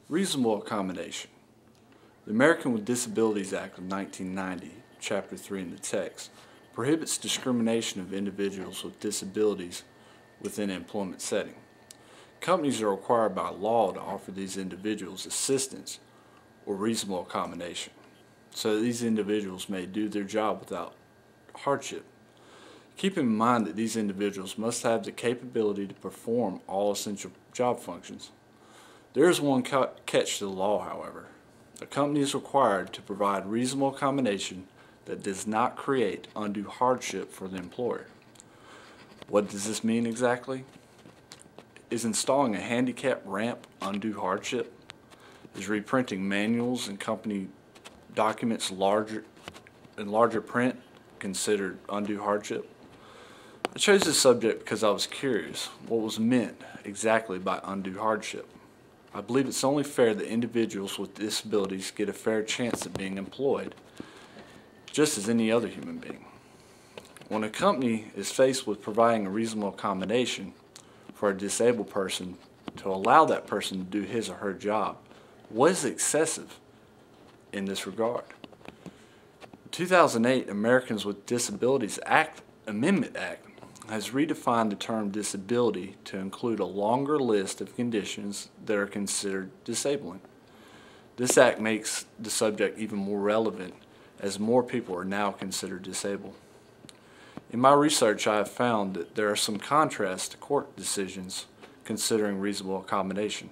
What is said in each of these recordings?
Reasonable accommodation. The American with Disabilities Act of 1990, Chapter 3 in the text, prohibits discrimination of individuals with disabilities within an employment setting. Companies are required by law to offer these individuals assistance or reasonable accommodation, so that these individuals may do their job without hardship. Keep in mind that these individuals must have the capability to perform all essential job functions. There is one catch to the law, however. A company is required to provide reasonable accommodation that does not create undue hardship for the employer. What does this mean exactly? Is installing a handicap ramp undue hardship? Is reprinting manuals and company documents in larger print considered undue hardship? I chose this subject because I was curious what was meant exactly by undue hardship. I believe it's only fair that individuals with disabilities get a fair chance at being employed, just as any other human being. When a company is faced with providing a reasonable accommodation for a disabled person to allow that person to do his or her job, what is excessive in this regard? The 2008 Americans with Disabilities Amendment Act has redefined the term disability to include a longer list of conditions that are considered disabling. This act makes the subject even more relevant as more people are now considered disabled. In my research, I have found that there are some contrasts to court decisions considering reasonable accommodation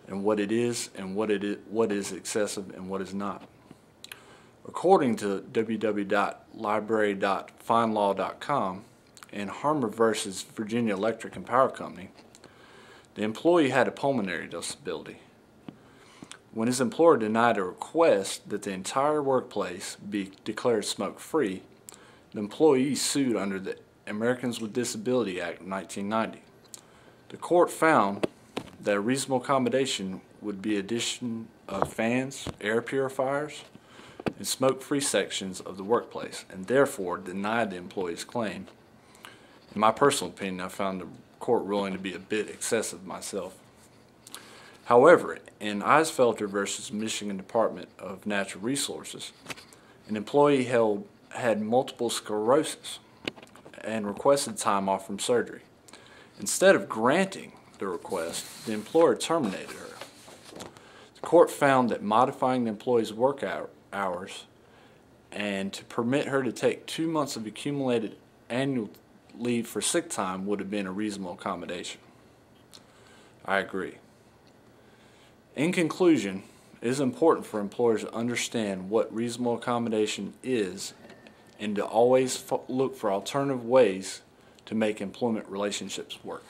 and what it is and what is excessive and what is not. According to www.library.findlaw.com and Harmer versus Virginia Electric and Power Company, the employee had a pulmonary disability. When his employer denied a request that the entire workplace be declared smoke-free, the employee sued under the Americans with Disabilities Act of 1990. The court found that a reasonable accommodation would be addition of fans, air purifiers, and smoke-free sections of the workplace, and therefore denied the employee's claim. In my personal opinion, I found the court ruling to be a bit excessive myself. However, in Eisfelter versus Michigan Department of Natural Resources, an employee had multiple sclerosis and requested time off from surgery. Instead of granting the request, the employer terminated her. The court found that modifying the employee's work hours and to permit her to take 2 months of accumulated annual leave for sick time would have been a reasonable accommodation. I agree. In conclusion, it is important for employers to understand what reasonable accommodation is and to always look for alternative ways to make employment relationships work.